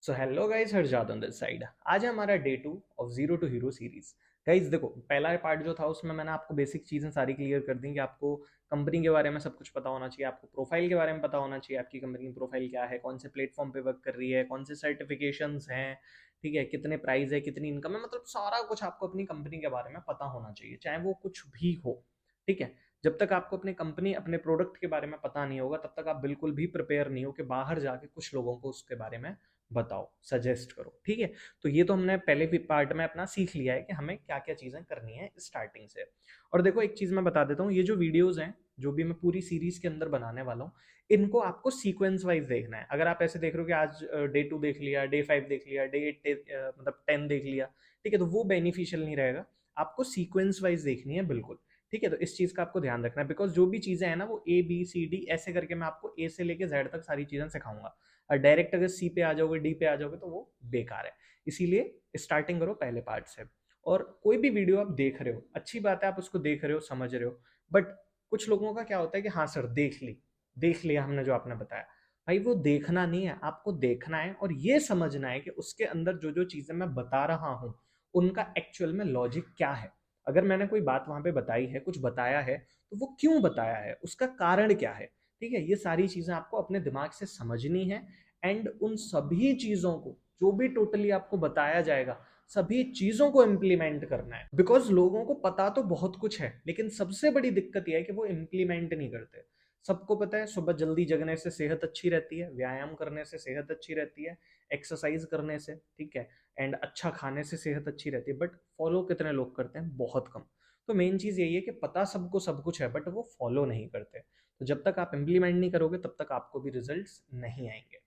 So hello guys, Harjad on this side. आज है हमारा day 2 of zero to hero series. Guys देखो, पहला पार्ट जो था उसमें मैंने आपको बेसिक चीज़ें सारी क्लियर कर दी कि आपको कंपनी के बारे में सब कुछ पता होना चाहिए, आपको प्रोफाइल के बारे में पता होना चाहिए, आपकी कंपनी की प्रोफाइल क्या है, कौन से प्लेटफॉर्म पे वर्क कर रही है, कौन से सर्टिफिकेशंस हैं, ठीक है, कितने प्राइस है, कितनी इनकम है, मतलब सारा कुछ आपको अपनी कंपनी के बारे में पता होना चाहिए, चाहे वो कुछ भी हो। ठीक है। जब तक आपको अपनी कंपनी अपने प्रोडक्ट के बारे में पता नहीं होगा तब तक आप बिल्कुल भी प्रिपेयर नहीं हो कि बाहर जाके कुछ लोगों को उसके बारे में बताओ, सजेस्ट करो। ठीक है। तो ये तो हमने पहले भी पार्ट में अपना सीख लिया है कि हमें क्या क्या चीजें करनी है स्टार्टिंग से। और देखो, एक चीज मैं बता देता हूँ, ये जो वीडियोस हैं जो भी मैं पूरी सीरीज के अंदर बनाने वाला हूँ, इनको आपको सीक्वेंस वाइज देखना है। अगर आप ऐसे देख रहे हो कि आज डे 2 देख लिया, डे 5 देख लिया, डे 8 मतलब 10 देख लिया, ठीक है, तो वो बेनिफिशियल नहीं रहेगा। आपको सीक्वेंस वाइज देखनी है बिल्कुल। ठीक है। तो इस चीज का आपको ध्यान रखना है, बिकॉज जो भी चीजें हैं ना वो ए बी सी डी ऐसे करके मैं आपको ए से लेके जेड तक सारी चीजें सिखाऊंगा। और डायरेक्ट अगर सी पे आ जाओगे, डी पे आ जाओगे, तो वो बेकार है। इसीलिए स्टार्टिंग करो पहले पार्ट से। और कोई भी वीडियो आप देख रहे हो, अच्छी बात है, आप उसको देख रहे हो, समझ रहे हो। बट कुछ लोगों का क्या होता है कि हाँ सर, देख लिया हमने जो आपने बताया। भाई वो देखना नहीं है, आपको देखना है और ये समझना है कि उसके अंदर जो जो चीजें मैं बता रहा हूँ उनका एक्चुअल में लॉजिक क्या है। अगर मैंने कोई बात वहां पे बताई है, कुछ बताया है, तो वो क्यों बताया है, उसका कारण क्या है। ठीक है। ये सारी चीजें आपको अपने दिमाग से समझनी है। एंड उन सभी चीजों को, जो भी टोटली आपको बताया जाएगा, सभी चीजों को इम्प्लीमेंट करना है। बिकॉज लोगों को पता तो बहुत कुछ है, लेकिन सबसे बड़ी दिक्कत यह है कि वो इम्प्लीमेंट नहीं करते। सबको पता है सुबह जल्दी जगने से सेहत अच्छी रहती है, व्यायाम करने से सेहत अच्छी रहती है, एक्सरसाइज करने से, ठीक है, एंड अच्छा खाने से सेहत अच्छी रहती है। बट फॉलो कितने लोग करते हैं? बहुत कम। तो मेन चीज यही है कि पता सबको सब कुछ है, बट वो फॉलो नहीं करते। तो जब तक आप इम्प्लीमेंट नहीं करोगे तब तक आपको भी रिजल्ट्स नहीं आएंगे।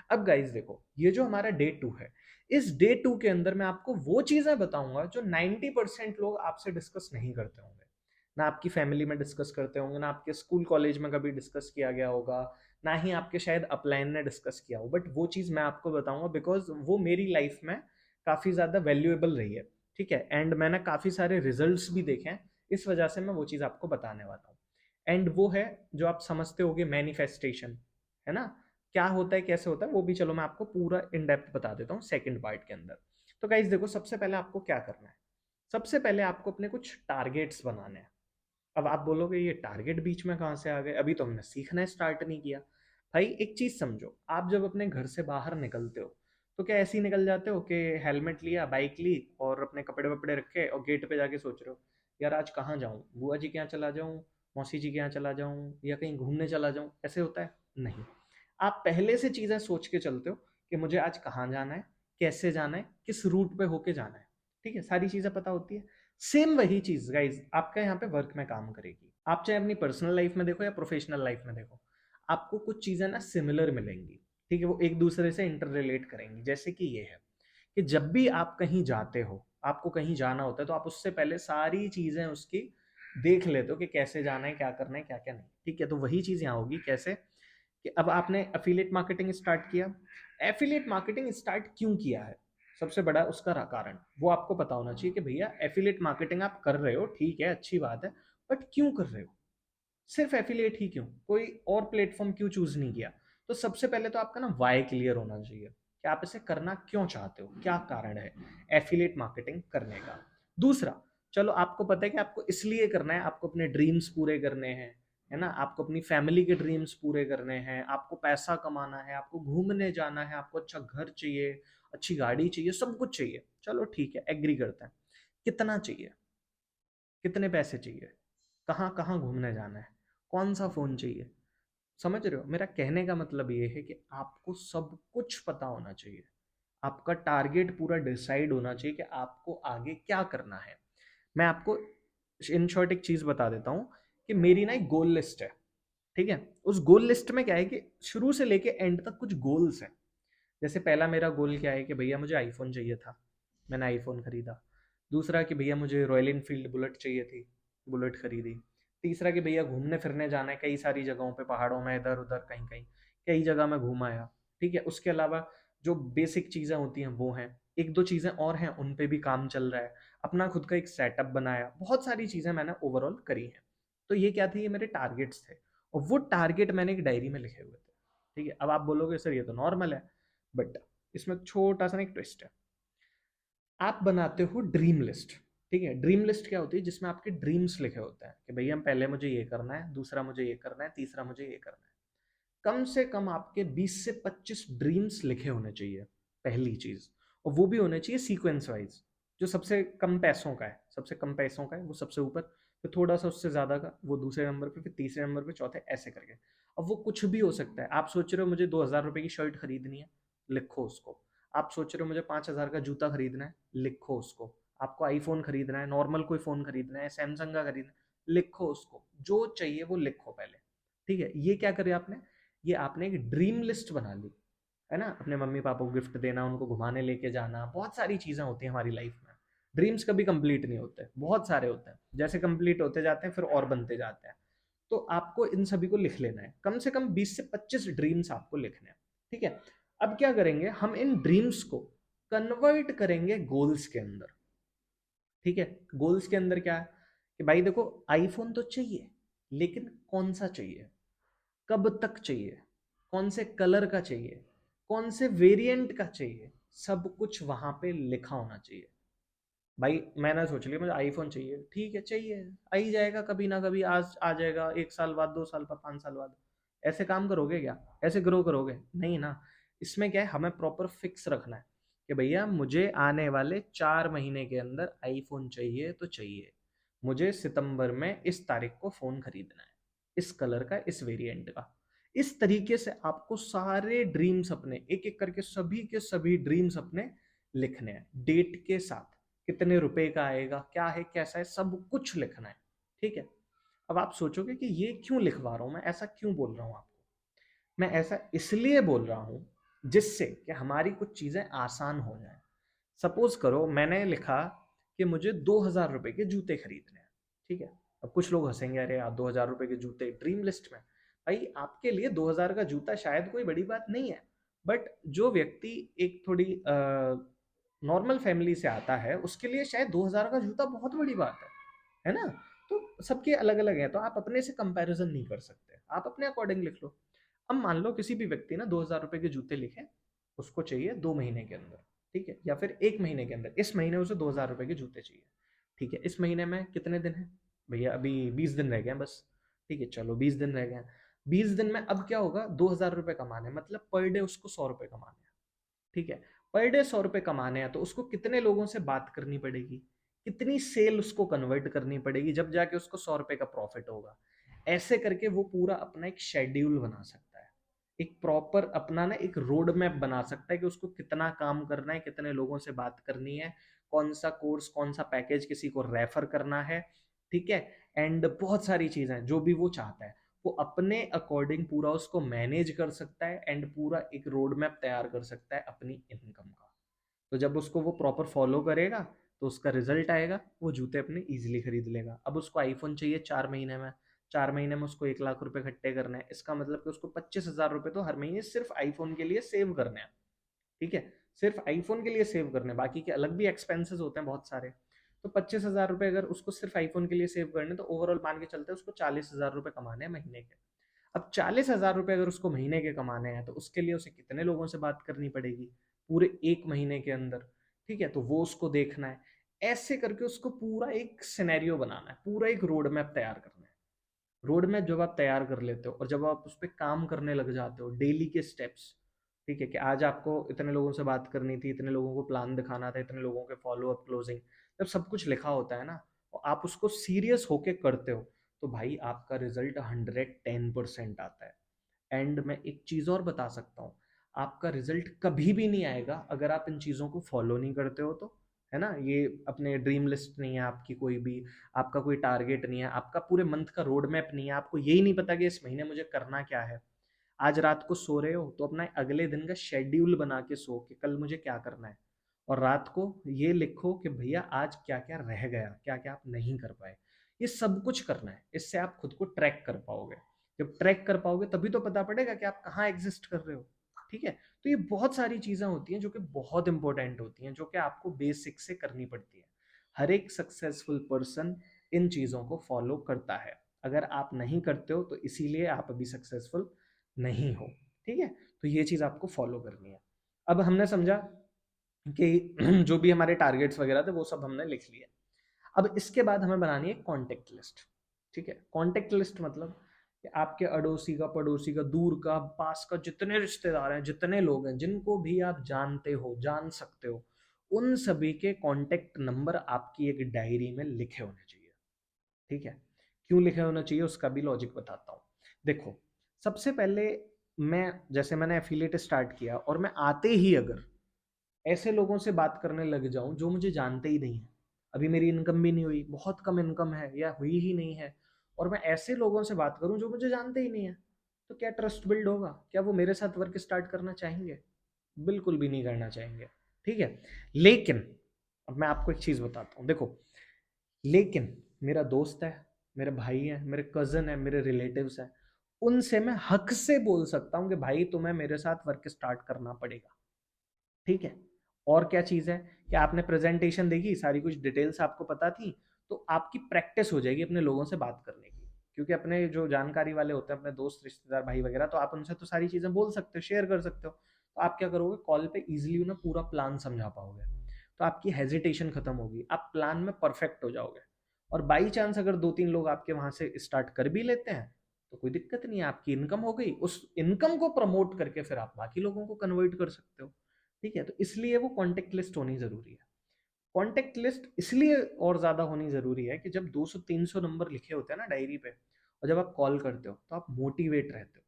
अब गाइज देखो, ये जो हमारा डे 2 है, इस डे 2 के अंदर मैं आपको वो चीजें बताऊंगा जो 90% लोग आपसे डिस्कस नहीं करते होंगे। ना आपकी फैमिली में डिस्कस करते होंगे, ना आपके स्कूल कॉलेज में कभी डिस्कस किया गया होगा, ना ही आपके शायद अपलाइन ने डिस्कस किया हो। बट वो चीज मैं आपको बताऊंगा बिकॉज वो मेरी लाइफ में काफी ज्यादा वैल्यूएबल रही है। ठीक है। एंड मैंने काफी सारे रिजल्ट्स भी देखे हैं, इस वजह से मैं वो चीज आपको बताने वाला हूँ। एंड वो है जो आप समझते होगे, मैनिफेस्टेशन, है ना। क्या होता है, कैसे होता है, वो भी चलो मैं आपको पूरा इन डेप्थ बता देता हूँ सेकंड पार्ट के अंदर। तो गाइज देखो, सबसे पहले आपको क्या करना है। सबसे पहले आपको अपने कुछ टारगेट्स बनाने हैं। अब आप बोलोगे ये टारगेट बीच में कहाँ से आ गए, अभी तो हमने सीखना स्टार्ट नहीं किया। भाई एक चीज समझो, आप जब अपने घर से बाहर निकलते हो तो क्या ऐसे ही निकल जाते हो कि हेलमेट लिया, बाइक ली और अपने कपड़े वपड़े रखे और गेट पे जाके सोच रहे हो यार आज कहाँ जाऊँ, बुआ जी के यहाँ चला जाऊँ, मौसी जी के यहाँ चला जाऊँ, या कहीं घूमने चला जाऊँ? ऐसे होता है? नहीं। आप पहले से चीजें सोच के चलते हो कि मुझे आज कहाँ जाना है, कैसे जाना है, किस रूट पे होके जाना है। ठीक है, सारी चीजें पता होती है। सेम वही चीज गाइज आपका यहाँ पे वर्क में काम करेगी। आप चाहे अपनी पर्सनल लाइफ में देखो या प्रोफेशनल लाइफ में देखो, आपको कुछ चीजें ना सिमिलर मिलेंगी। ठीक है, वो एक दूसरे से इंटर रिलेट करेंगी। जैसे कि ये है कि जब भी आप कहीं जाते हो, आपको कहीं जाना होता है, तो आप उससे पहले सारी चीजें उसकी देख लेते हो कि कैसे जाना है, क्या करना है, क्या क्या नहीं। ठीक है। तो वही चीज यहाँ होगी। कैसे? कि अब आपने एफिलिएट मार्केटिंग स्टार्ट किया। एफिलिएट मार्केटिंग स्टार्ट क्यों किया है, सबसे बड़ा उसका कारण वो आपको पता होना चाहिए कि भैया एफिलिएट मार्केटिंग आप कर रहे हो, ठीक है, अच्छी बात है, बट क्यों कर रहे हो? सिर्फ एफिलिएट ही क्यों, कोई और प्लेटफॉर्म क्यों चूज नहीं किया? तो सबसे पहले तो आपका ना वाई क्लियर होना चाहिए कि आप इसे करना क्यों चाहते हो, क्या कारण है एफिलिएट मार्केटिंग करने का। दूसरा, चलो आपको पता है कि आपको इसलिए करना है, आपको अपने ड्रीम्स पूरे करने हैं, है ना, आपको अपनी फैमिली के ड्रीम्स पूरे करने हैं, आपको पैसा कमाना है, आपको घूमने जाना है, आपको अच्छा घर चाहिए, अच्छी गाड़ी चाहिए, सब कुछ चाहिए। चलो ठीक है, एग्री करते हैं। कितना चाहिए, कितने पैसे चाहिए, कहाँ कहाँ घूमने जाना है, कौन सा फोन चाहिए? समझ रहे हो? मेरा कहने का मतलब ये है कि आपको सब कुछ पता होना चाहिए। आपका टारगेट पूरा डिसाइड होना चाहिए कि आपको आगे क्या करना है। मैं आपको इन शॉर्ट एक चीज बता देता हूँ कि मेरी ना एक गोल लिस्ट है। ठीक है। उस गोल लिस्ट में क्या है कि शुरू से लेके एंड तक कुछ गोल्स हैं। जैसे पहला मेरा गोल क्या है कि भैया मुझे आईफोन चाहिए था, मैंने आईफोन खरीदा। दूसरा कि भैया मुझे रॉयल इनफील्ड बुलेट चाहिए थी, बुलेट खरीदी। तीसरा कि भैया घूमने फिरने जाना है कई सारी जगहों पे, पहाड़ों में, इधर उधर, कहीं कहीं, कई जगह मैं घूम आया। ठीक है। उसके अलावा जो बेसिक चीज़ें होती हैं वो हैं, एक दो चीज़ें और हैं उन पे भी काम चल रहा है। अपना खुद का एक सेटअप बनाया, बहुत सारी चीज़ें मैंने ओवरऑल करी हैं। तो ये क्या थे, ये मेरे टारगेट्स थे। और वो टारगेट मैंने एक डायरी में लिखे हुए थे। ठीक है। अब आप बोलोगे सर ये तो नॉर्मल है, बट इसमें छोटा सा एक ट्विस्ट है। आप बनाते हो ड्रीम लिस्ट, ठीक है। ड्रीम लिस्ट क्या होती है? जिसमें आपके ड्रीम्स लिखे होते हैं कि भैया पहले मुझे ये करना है, दूसरा मुझे ये करना है, तीसरा मुझे ये करना है। कम से कम आपके 20 से 25 ड्रीम्स लिखे होने चाहिए, पहली चीज। और वो भी होने चाहिए सीक्वेंस वाइज। जो सबसे कम पैसों का है, सबसे कम पैसों का है वो सबसे ऊपर, फिर थोड़ा सा उससे ज्यादा का वो दूसरे नंबर पे, फिर तीसरे नंबर पे, चौथे, ऐसे करके। अब वो कुछ भी हो सकता है। आप सोच रहे हो मुझे 2,000 रुपए की शर्ट खरीदनी है, लिखो उसको। आप सोच रहे हो मुझे 5,000 का जूता खरीदना है, लिखो उसको। आपको आईफोन खरीदना है, नॉर्मल कोई फोन खरीदना है, सैमसंग का खरीदना है, लिखो उसको। जो चाहिए वो लिखो पहले, ठीक है। ये क्या करे आपने? ये आपने एक ड्रीम लिस्ट बना ली, है ना। अपने मम्मी पापा को गिफ्ट देना, उनको घुमाने लेके जाना, बहुत सारी चीजें होती हैं हमारी लाइफ में। ड्रीम्स कभी कंप्लीट नहीं होते, बहुत सारे होते हैं, जैसे कंप्लीट होते जाते हैं फिर और बनते जाते हैं। तो आपको इन सभी को लिख लेना है, कम से कम 20 से 25 ड्रीम्स आपको लिखने हैं, ठीक है। अब क्या करेंगे हम? इन ड्रीम्स को कन्वर्ट करेंगे गोल्स के अंदर, ठीक है। गोल्स के अंदर क्या है कि भाई देखो, आईफोन तो चाहिए, लेकिन कौन सा चाहिए, कब तक चाहिए, कौन से कलर का चाहिए, कौन से वेरिएंट का चाहिए, सब कुछ वहां पे लिखा होना चाहिए। भाई मैंने सोच लिया मुझे आईफोन चाहिए, ठीक है, चाहिए, आ ही जाएगा कभी ना कभी, आज आ जाएगा, 1 साल बाद, 2 साल बाद, 5 साल बाद। ऐसे काम करोगे क्या? ऐसे ग्रो करोगे नहीं ना। इसमें क्या है, हमें प्रॉपर फिक्स रखना है कि भैया मुझे आने वाले 4 महीने के अंदर आईफोन चाहिए तो चाहिए। मुझे सितंबर में इस तारीख को फोन खरीदना है, इस कलर का, इस वेरिएंट का। इस तरीके से आपको सारे ड्रीम्स अपने, एक एक करके सभी के सभी ड्रीम्स अपने लिखने हैं, डेट के साथ। कितने रुपए का आएगा, क्या है, कैसा है, सब कुछ लिखना है, ठीक है। अब आप सोचोगे कि ये क्यों लिखवा रहा हूं मैं, ऐसा क्यों बोल रहा हूं आपको? मैं ऐसा इसलिए बोल रहा हूं जिससे कि हमारी कुछ चीजें आसान हो जाए। सपोज करो मैंने लिखा कि मुझे 2,000 रुपए के जूते खरीदने हैं, ठीक है। अब कुछ लोग हंसेंगे, अरे यार 2,000 रुपए के जूते ड्रीम लिस्ट में। भाई आपके लिए 2,000 का जूता शायद कोई बड़ी बात नहीं है, बट जो व्यक्ति एक थोड़ी नॉर्मल फैमिली से आता है, उसके लिए शायद 2,000 का जूता बहुत बड़ी बात है ना। तो सबके अलग अलग है, तो आप अपने से कंपैरिजन नहीं कर सकते, आप अपने अकॉर्डिंग लिख लो। अब मान लो किसी भी व्यक्ति ना 2,000 रुपए के जूते लिखे, उसको चाहिए 2 महीने के अंदर, ठीक है, या फिर 1 महीने के अंदर। इस महीने उसे 2,000 रुपए के जूते चाहिए, ठीक है। इस महीने में कितने दिन है भैया? अभी 20 दिन रह गए हैं बस, ठीक है, चलो 20 दिन रह गए हैं। 20 दिन में अब क्या होगा, 2,000 रुपए कमाने, मतलब पर डे उसको 100 रुपए कमाने हैं, ठीक है। पर डे 100 रुपए कमाने हैं, तो उसको कितने लोगों से बात करनी पड़ेगी, कितनी सेल उसको कन्वर्ट करनी पड़ेगी, जब जाके उसको 100 रुपए का प्रॉफिट होगा। ऐसे करके वो पूरा अपना एक शेड्यूल बना सकता है, एक प्रॉपर अपना ना एक रोड मैप बना सकता है कि उसको कितना काम करना है, कितने लोगों से बात करनी है, कौन सा कोर्स, कौन सा पैकेज किसी को रेफर करना है, ठीक है। एंड बहुत सारी चीजें जो भी वो चाहता है, वो अपने अकॉर्डिंग पूरा उसको मैनेज कर सकता है, एंड पूरा एक रोड मैप तैयार कर सकता है अपनी इनकम का। तो जब उसको वो प्रॉपर फॉलो करेगा, तो उसका रिजल्ट आएगा, वो जूते अपने इजीली खरीद लेगा। अब उसको आईफोन चाहिए 4 महीने में, 4 महीने में उसको 1 लाख रुपए इकट्ठे करने हैं, इसका मतलब कि उसको 25,000 रुपए तो हर महीने सिर्फ आईफोन के लिए सेव करने हैं, ठीक है। सिर्फ आईफोन के लिए सेव करने, बाकी के अलग भी एक्सपेंसेस होते हैं बहुत सारे। तो 25,000 रुपए अगर उसको सिर्फ आईफोन के लिए सेव करने, तो ओवरऑल मान के चलते हैं उसको 40,000 रुपए कमाने हैं महीने के। अब 40,000 रुपए अगर उसको महीने के कमाने हैं, तो उसके लिए उसे कितने लोगों से बात करनी पड़ेगी पूरे 1 महीने के अंदर, ठीक है। तो वो उसको देखना है। ऐसे करके उसको पूरा एक सिनेरियो बनाना है, पूरा एक रोड मैप तैयार करना है। रोड मैप जब आप तैयार कर लेते हो और जब आप उस पर काम करने लग जाते हो, डेली के स्टेप्स, ठीक है, कि आज आपको इतने लोगों से बात करनी थी, इतने लोगों को प्लान दिखाना था, इतने लोगों के फॉलो अप, क्लोजिंग, जब सब कुछ लिखा होता है ना, और आप उसको सीरियस होके करते हो, तो भाई आपका रिजल्ट 110% आता है। एंड मैं एक चीज और बता सकता हूँ, आपका रिजल्ट कभी भी नहीं आएगा अगर आप इन चीजों को फॉलो नहीं करते हो तो, है ना। ये अपने ड्रीम लिस्ट नहीं है आपकी कोई भी, आपका कोई टारगेट नहीं है, आपका पूरे मंथ का रोड मैप नहीं है, आपको यही नहीं पता कि इस महीने मुझे करना क्या है। आज रात को सो रहे हो तो अपना अगले दिन का शेड्यूल बना के सो कि कल मुझे क्या करना है, और रात को ये लिखो कि भैया आज क्या क्या रह गया, क्या क्या आप नहीं कर पाए। ये सब कुछ करना है, इससे आप खुद को ट्रैक कर पाओगे। जब ट्रैक कर पाओगे तभी तो पता पड़ेगा कि आप कहाँ एग्जिस्ट कर रहे हो, ठीक है। तो ये बहुत सारी चीजें होती हैं जो कि बहुत इंपॉर्टेंट होती हैं, जो कि आपको बेसिक से करनी पड़ती है। हर एक सक्सेसफुल पर्सन इन चीजों को फॉलो करता है। अगर आप नहीं करते हो तो इसीलिए आप अभी सक्सेसफुल नहीं हो, ठीक है। तो ये चीज आपको फॉलो करनी है। अब हमने समझा कि जो भी हमारे टारगेट्स वगैरह थे वो सब हमने लिख लिया। अब इसके बाद हमें बनानी है कॉन्टेक्ट लिस्ट। ठीक है, कॉन्टेक्ट लिस्ट मतलब कि आपके अड़ोसी का, पड़ोसी का, दूर का, पास का, जितने रिश्तेदार हैं, जितने लोग हैं, जिनको भी आप जानते हो, जान सकते हो, उन सभी के कॉन्टेक्ट नंबर आपकी एक डायरी में लिखे होने चाहिए। ठीक है, क्यों लिखे होना चाहिए उसका भी लॉजिक बताता हूँ। देखो, सबसे पहले मैं, जैसे मैंने एफिलिएट स्टार्ट किया और मैं आते ही अगर ऐसे लोगों से बात करने लग जाऊं जो मुझे जानते ही नहीं है, अभी मेरी इनकम भी नहीं हुई, बहुत कम इनकम है या हुई ही नहीं है, और मैं ऐसे लोगों से बात करूं जो मुझे जानते ही नहीं है, तो क्या ट्रस्ट बिल्ड होगा? क्या वो मेरे साथ वर्क स्टार्ट करना चाहेंगे? बिल्कुल भी नहीं करना चाहेंगे। ठीक है, लेकिन अब मैं आपको एक चीज बताता हूँ। देखो, लेकिन मेरा दोस्त है, मेरे भाई है, मेरे कजन है, मेरे रिलेटिव्स हैं, उनसे मैं हक से बोल सकता हूँ कि भाई तुम्हें मेरे साथ वर्क स्टार्ट करना पड़ेगा। ठीक है, और क्या चीज़ है कि आपने प्रेजेंटेशन देखी, सारी कुछ डिटेल्स आपको पता थी, तो आपकी प्रैक्टिस हो जाएगी अपने लोगों से बात करने की। क्योंकि अपने जो जानकारी वाले होते हैं, अपने दोस्त, रिश्तेदार, भाई वगैरह, तो आप उनसे तो सारी चीज़ें बोल सकते हो, शेयर कर सकते हो। तो आप क्या करोगे, कॉल पे इजीली उन्हें पूरा प्लान समझा पाओगे, तो आपकी हेजिटेशन खत्म होगी, आप प्लान में परफेक्ट हो जाओगे। और बाई चांस अगर 2-3 लोग आपके वहां से स्टार्ट कर भी लेते हैं, तो कोई दिक्कत नहीं है, आपकी इनकम हो गई, उस इनकम को प्रमोट करके फिर आप बाकी लोगों को कन्वर्ट कर सकते हो। ठीक है, तो इसलिए वो कॉन्टेक्ट लिस्ट होनी जरूरी है। कॉन्टेक्ट लिस्ट इसलिए और ज्यादा होनी जरूरी है कि जब 200-300 नंबर लिखे होते हैं ना डायरी पे, और जब आप कॉल करते हो तो आप मोटिवेट रहते हो।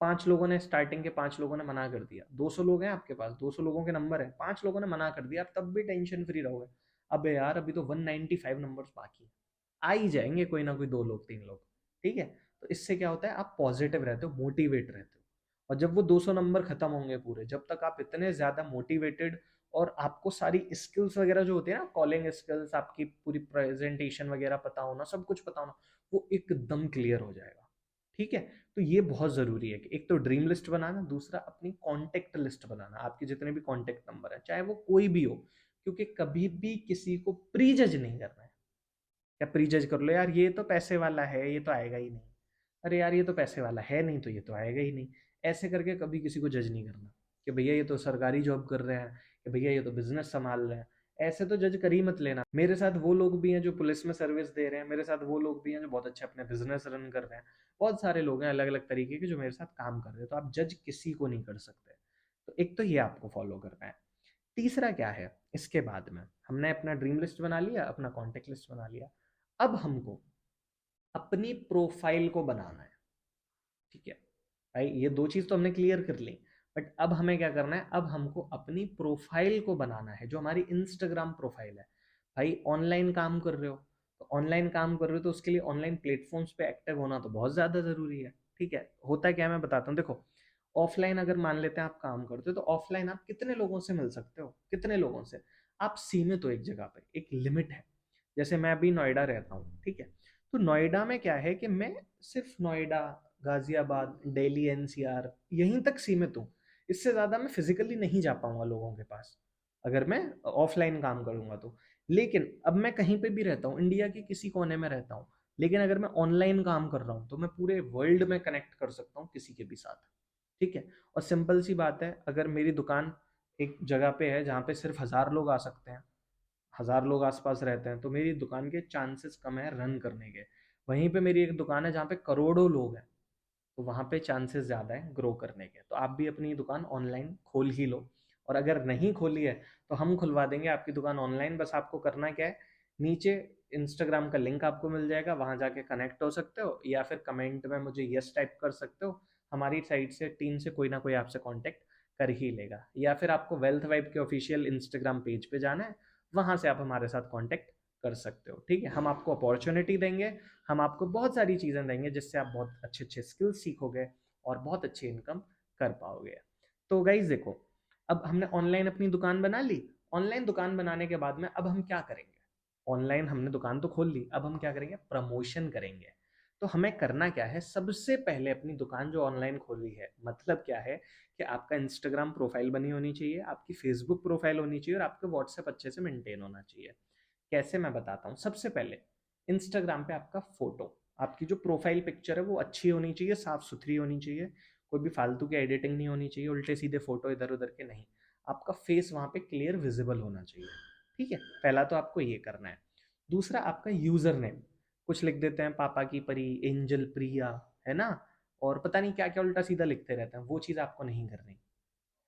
5 लोगों ने, स्टार्टिंग के 5 लोगों ने मना कर दिया, 200 लोग हैं आपके पास, 200 लोगों के नंबर है, 5 लोगों ने मना कर दिया, आप तब भी टेंशन फ्री रहोगे। अबे यार, अभी तो 195 नंबर्स बाकी है, आ ही जाएंगे कोई ना कोई, 2 लोग 3 लोग। ठीक है, तो इससे क्या होता है, आप पॉजिटिव रहते हो, मोटिवेट रहते हो। और जब वो 200 नंबर खत्म होंगे पूरे, जब तक आप इतने ज्यादा मोटिवेटेड, और आपको सारी स्किल्स वगैरह जो होती है ना, कॉलिंग स्किल्स, आपकी पूरी प्रेजेंटेशन वगैरह पता होना, सब कुछ पता होना, वो एकदम क्लियर हो जाएगा। ठीक है, तो ये बहुत जरूरी है कि एक तो ड्रीम लिस्ट बनाना, दूसरा अपनी कॉन्टेक्ट लिस्ट बनाना, आपके जितने भी कॉन्टेक्ट नंबर है, चाहे वो कोई भी हो। क्योंकि कभी भी किसी को प्री जज नहीं करना है। या प्री जज कर लो, यार ये तो पैसे वाला है, ये तो आएगा ही नहीं, अरे यार ये तो पैसे वाला है नहीं, तो ये तो आएगा ही नहीं। ऐसे करके कभी किसी को जज नहीं करना कि भैया ये तो सरकारी जॉब कर रहे हैं, कि भैया ये तो बिजनेस संभाल रहे हैं। ऐसे तो जज कर ही मत लेना। मेरे साथ वो लोग भी हैं जो पुलिस में सर्विस दे रहे हैं, मेरे साथ वो लोग भी हैं जो बहुत अच्छे अपने बिजनेस रन कर रहे हैं, बहुत सारे लोग हैं अलग अलग तरीके के जो मेरे साथ काम कर रहे हैं, तो आप जज किसी को नहीं कर सकते। तो एक तो ये आपको फॉलो करना है। तीसरा क्या है, इसके बाद में हमने अपना ड्रीम लिस्ट बना लिया, अपना कॉन्टेक्ट लिस्ट बना लिया, अब हमको अपनी प्रोफाइल को बनाना है। ठीक है भाई, ये 2 चीज तो हमने क्लियर कर ली, बट अब हमें क्या करना है, अब हमको अपनी प्रोफाइल को बनाना है, जो हमारी इंस्टाग्राम प्रोफाइल है। भाई ऑनलाइन काम कर रहे हो, तो ऑनलाइन काम कर रहे हो तो उसके लिए ऑनलाइन प्लेटफॉर्म्स पे एक्टिव होना तो बहुत ज्यादा जरूरी है। ठीक है, होता है क्या, मैं बताता हूँ। देखो, ऑफलाइन अगर मान लेते हैं आप काम करते हो, तो ऑफलाइन आप कितने लोगों से मिल सकते हो, कितने लोगों से? आप सीमित हो एक जगह पे, एक लिमिट है। जैसे मैं अभी नोएडा रहता हूँ, ठीक है, तो नोएडा में क्या है कि मैं सिर्फ नोएडा, गाजियाबाद, दिल्ली एनसीआर, यहीं तक सीमित हूँ। इससे ज़्यादा मैं फिजिकली नहीं जा पाऊंगा लोगों के पास, अगर मैं ऑफलाइन काम करूंगा तो। लेकिन अब मैं कहीं पे भी रहता हूँ, इंडिया के किसी कोने में रहता हूँ, लेकिन अगर मैं ऑनलाइन काम कर रहा हूँ तो मैं पूरे वर्ल्ड में कनेक्ट कर सकता हूँ किसी के भी साथ। ठीक है, और सिंपल सी बात है, अगर मेरी दुकान एक जगह पे है जहाँ पे सिर्फ 1000 लोग आ सकते हैं, 1000 लोग आसपास रहते हैं, तो मेरी दुकान के चांसेस कम है रन करने के। वहीं पे मेरी एक दुकान है जहाँ पे करोड़ों लोग हैं, तो वहाँ पे चांसेस ज़्यादा है ग्रो करने के। तो आप भी अपनी दुकान ऑनलाइन खोल ही लो, और अगर नहीं खोली है तो हम खुलवा देंगे आपकी दुकान ऑनलाइन। बस आपको करना क्या है, नीचे इंस्टाग्राम का लिंक आपको मिल जाएगा, वहाँ जाके कनेक्ट हो सकते हो, या फिर कमेंट में मुझे यस टाइप कर सकते हो। हमारी साइड से टीम से कोई ना कोई आपसे कांटेक्ट कर ही लेगा, या फिर आपको वेल्थ वाइब के ऑफिशियल इंस्टाग्राम पेज पे जाना है, वहाँ से आप हमारे साथ कांटेक्ट कर सकते हो। ठीक है, हम आपको अपॉर्चुनिटी देंगे, हम आपको बहुत सारी चीज़ें देंगे जिससे आप बहुत अच्छे अच्छे स्किल्स सीखोगे और बहुत अच्छी इनकम कर पाओगे। तो गाइज देखो, अब हमने ऑनलाइन अपनी दुकान बना ली। ऑनलाइन दुकान बनाने के बाद में अब हम क्या करेंगे, ऑनलाइन हमने दुकान तो खोल ली, अब हम क्या करेंगे, प्रमोशन करेंगे। तो हमें करना क्या है, सबसे पहले अपनी दुकान जो ऑनलाइन खोली है, मतलब क्या है कि आपका इंस्टाग्राम प्रोफाइल बनी होनी चाहिए, आपकी फेसबुक प्रोफाइल होनी चाहिए, और आपका व्हाट्सएप अच्छे से मेंटेन होना चाहिए। कैसे, मैं बताता हूँ। सबसे पहले इंस्टाग्राम पे आपका फोटो, आपकी जो प्रोफाइल पिक्चर है वो अच्छी होनी चाहिए, साफ सुथरी होनी चाहिए, कोई भी फालतू की एडिटिंग नहीं होनी चाहिए, उल्टे सीधे फोटो इधर उधर के नहीं, आपका फेस वहाँ पे क्लियर विजिबल होना चाहिए। ठीक है, पहला तो आपको ये करना है। दूसरा, आपका यूजर नेम कुछ लिख देते हैं, पापा की परी, एंजल प्रिया, है ना, और पता नहीं क्या क्या उल्टा सीधा लिखते रहते हैं, वो चीज़ आपको नहीं करनी,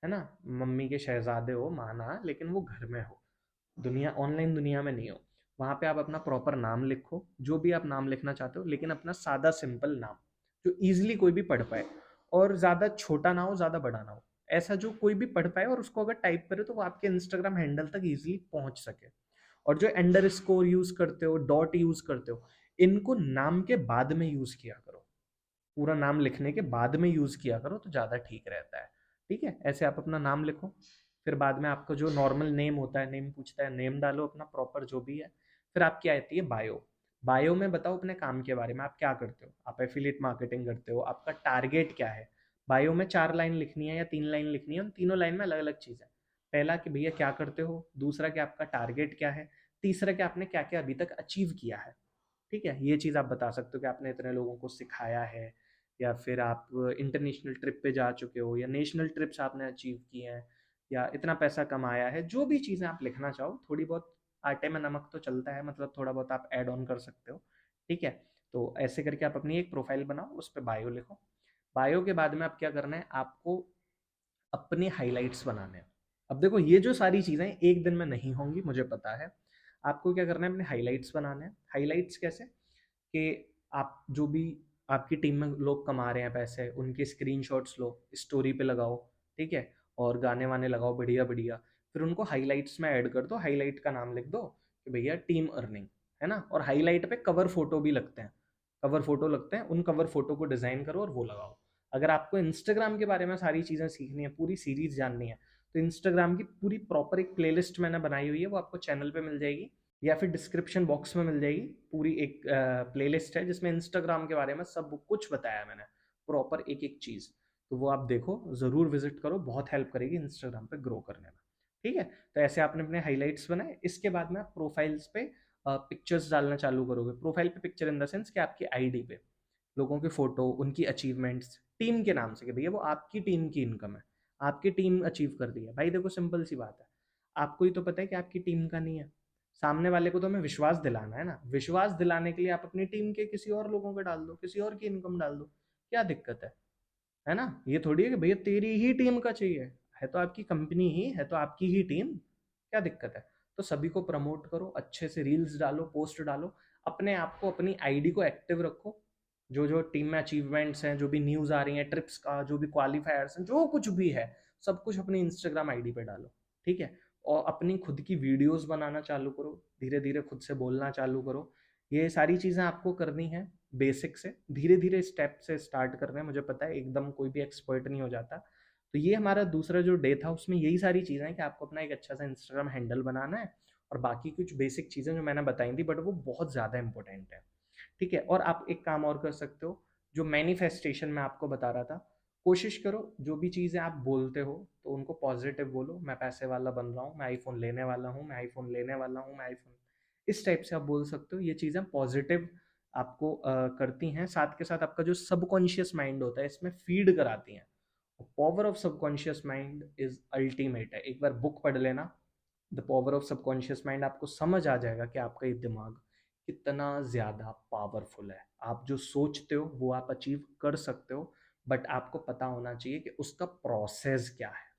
है ना। मम्मी के शहजादे हो, माना, लेकिन वो घर में हो, दुनिया ऑनलाइन दुनिया में नहीं हो। वहाँ पे आप अपना प्रॉपर नाम लिखो, जो भी आप नाम लिखना चाहते हो, लेकिन अपना सादा सिंपल नाम जो इजीली कोई भी पढ़ पाए, और ज़्यादा छोटा ना हो ज़्यादा बड़ा ना हो, ऐसा जो कोई भी पढ़ पाए और उसको अगर टाइप करे तो वो आपके इंस्टाग्राम हैंडल तक इजीली पहुंच सके। और जो अंडर स्कोर यूज करते हो, डॉट यूज करते हो, इनको नाम के बाद में यूज किया करो, पूरा नाम लिखने के बाद में यूज किया करो तो ज़्यादा ठीक रहता है। ठीक है, ऐसे आप अपना नाम लिखो, फिर बाद में आपका जो नॉर्मल नेम होता है, नेम पूछता है, नेम डालो अपना प्रॉपर जो भी है। फिर आपकी आती है बायो। बायो में बताओ अपने काम के बारे में, आप क्या करते हो, आप एफिलिएट मार्केटिंग करते हो, आपका टारगेट क्या है। बायो में 4 लाइन लिखनी है या 3 लाइन लिखनी है, उन तीनों लाइन में अलग अलग चीज़ है। पहला कि भैया क्या करते हो, दूसरा कि आपका टारगेट क्या है, तीसरा कि आपने क्या क्या अभी तक अचीव किया है। ठीक है, ये चीज़ आप बता सकते हो कि आपने इतने लोगों को सिखाया है, या फिर आप इंटरनेशनल ट्रिप पे जा चुके हो, या नेशनल ट्रिप्स आपने अचीव किए हैं, या इतना पैसा कमाया है, जो भी चीज़ें आप लिखना चाहो, थोड़ी बहुत आटे में नमक तो चलता है, मतलब थोड़ा बहुत आप ऐड ऑन कर सकते हो। ठीक है, तो ऐसे करके आप अपनी एक प्रोफाइल बनाओ, उस पर बायो लिखो। बायो के बाद में आप क्या करना है, आपको अपने हाइलाइट्स बनाने हैं। अब देखो, ये जो सारी चीज़ें एक दिन में नहीं होंगी, मुझे पता है। आपको क्या करना है, अपने हाइलाइट्स बनाने हैं। हाइलाइट्स कैसे, कि आप जो भी आपकी टीम में लोग कमा रहे हैं पैसे, उनके स्क्रीनशॉट्स लो, स्टोरी पे लगाओ, ठीक है, और गाने वाने लगाओ बढ़िया बढ़िया, फिर उनको हाइलाइट्स में ऐड कर दो, हाईलाइट का नाम लिख दो कि भैया टीम अर्निंग, है ना। और हाईलाइट पे कवर फोटो भी लगते हैं, कवर फोटो लगते हैं, उन कवर फोटो को डिजाइन करो और वो लगाओ। अगर आपको इंस्टाग्राम के बारे में सारी चीजें सीखनी है, पूरी सीरीज जाननी है, तो इंस्टाग्राम की पूरी प्रॉपर एक प्लेलिस्ट मैंने बनाई हुई है, वो आपको चैनल पे मिल जाएगी, या फिर डिस्क्रिप्शन बॉक्स में मिल जाएगी। पूरी एक प्लेलिस्ट है जिसमें इंस्टाग्राम के बारे में सब कुछ बताया मैंने, प्रॉपर एक एक चीज़। तो वो आप देखो, ज़रूर विजिट करो, बहुत हेल्प करेगी इंस्टाग्राम पे ग्रो करने में। ठीक है, तो ऐसे आपने अपने हाइलाइट्स बनाए। इसके बाद में आप प्रोफाइल्स पे पिक्चर्स डालना चालू करोगे। प्रोफाइल पे पिक्चर इन द सेंस कि आपकी आईडी पे लोगों के फोटो, उनकी अचीवमेंट्स, टीम के नाम से, कि भैया वो आपकी टीम की इनकम है, आपकी टीम अचीव कर दी है। भाई देखो, सिंपल सी बात है, आपको ही तो पता है कि आपकी टीम का नहीं है, सामने वाले को तो हमें विश्वास दिलाना है ना। विश्वास दिलाने के लिए आप अपनी टीम के किसी और लोगों को डाल दो, किसी और की इनकम डाल दो, क्या दिक्कत है ना। ये थोड़ी है कि भैया तेरी ही टीम का चाहिए, है तो आपकी कंपनी ही है, तो आपकी ही टीम, क्या दिक्कत है। तो सभी को प्रमोट करो, अच्छे से रील्स डालो, पोस्ट डालो, अपने आप को, अपनी आईडी को एक्टिव रखो। जो जो टीम में अचीवमेंट्स हैं, जो भी न्यूज़ आ रही हैं ट्रिप्स का, जो भी क्वालिफायर्स हैं, जो कुछ भी है, सब कुछ अपनी इंस्टाग्राम आईडी पे डालो। ठीक है, और अपनी खुद की वीडियोस बनाना चालू करो, धीरे धीरे खुद से बोलना चालू करो। ये सारी चीज़ें आपको करनी है बेसिक से, धीरे धीरे स्टेप से स्टार्ट करना है। मुझे पता है एकदम कोई भी एक्सपर्ट नहीं हो जाता। तो ये हमारा दूसरा जो डे था, उसमें यही सारी चीज़ें हैं कि आपको अपना एक अच्छा सा इंस्टाग्राम हैंडल बनाना है, और बाकी कुछ बेसिक चीज़ें जो मैंने बताई थी, बट वो बहुत ज़्यादा इंपॉर्टेंट है। ठीक है, और आप एक काम और कर सकते हो, जो मैनिफेस्टेशन मैं आपको बता रहा था, कोशिश करो जो भी चीज़ें आप बोलते हो तो उनको पॉजिटिव बोलो। मैं पैसे वाला बन रहा हूँ, मैं आईफोन लेने वाला हूँ, मैं आईफोन लेने वाला हूँ, मैं आईफोन, इस टाइप से आप बोल सकते हो। ये चीज़ें पॉजिटिव आपको करती हैं, साथ के साथ आपका जो सबकॉन्शियस माइंड होता है इसमें फीड कराती हैं। Power of subconscious mind is ultimate है। एक बार बुक पढ़ लेना, the power of subconscious mind, आपको समझ आ जाएगा कि आपका ये दिमाग कितना ज़्यादा पावरफुल है। आप जो सोचते हो वो आप अचीव कर सकते हो, बट आपको पता होना चाहिए कि उसका प्रोसेस क्या है।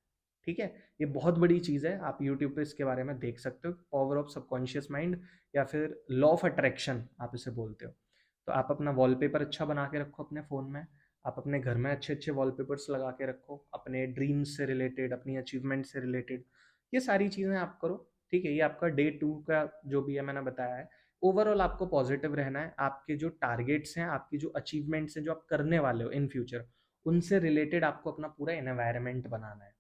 ठीक है, ये बहुत बड़ी चीज़ है, आप यूट्यूब पे इसके बारे में देख सकते हो, पावर ऑफ सबकॉन्शियस माइंड, या फिर लॉ ऑफ अट्रैक्शन आप इसे बोलते हो। तो आप अपना वॉलपेपर अच्छा बना के रखो अपने फ़ोन में, आप अपने घर में अच्छे अच्छे वॉलपेपर्स लगा के रखो, अपने ड्रीम्स से रिलेटेड, अपनी अचीवमेंट से रिलेटेड, ये सारी चीज़ें आप करो। ठीक है, ये आपका डे 2 का जो भी है मैंने बताया है। ओवरऑल आपको पॉजिटिव रहना है, आपके जो टारगेट्स हैं, आपकी जो अचीवमेंट्स हैं, जो आप करने वाले हो इन फ्यूचर, उनसे रिलेटेड आपको अपना पूरा एनवायरनमेंट बनाना है।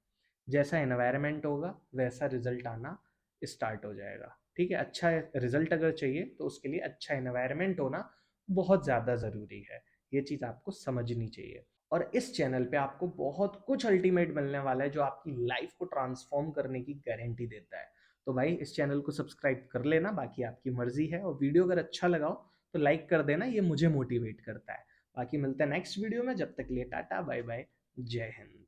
जैसा एनवायरनमेंट होगा वैसा रिजल्ट आना स्टार्ट हो जाएगा। ठीक है, अच्छा रिजल्ट अगर चाहिए तो उसके लिए अच्छा एनवायरनमेंट होना बहुत ज़्यादा ज़रूरी है। ये चीज़ आपको समझनी चाहिए। और इस चैनल पे आपको बहुत कुछ अल्टीमेट मिलने वाला है जो आपकी लाइफ को ट्रांसफॉर्म करने की गारंटी देता है। तो भाई इस चैनल को सब्सक्राइब कर लेना, बाकी आपकी मर्जी है। और वीडियो अगर अच्छा लगाओ तो लाइक कर देना, ये मुझे मोटिवेट करता है। बाकी मिलते हैं नेक्स्ट वीडियो में, जब तक के लिए टाटा बाय बाय। जय हिंद।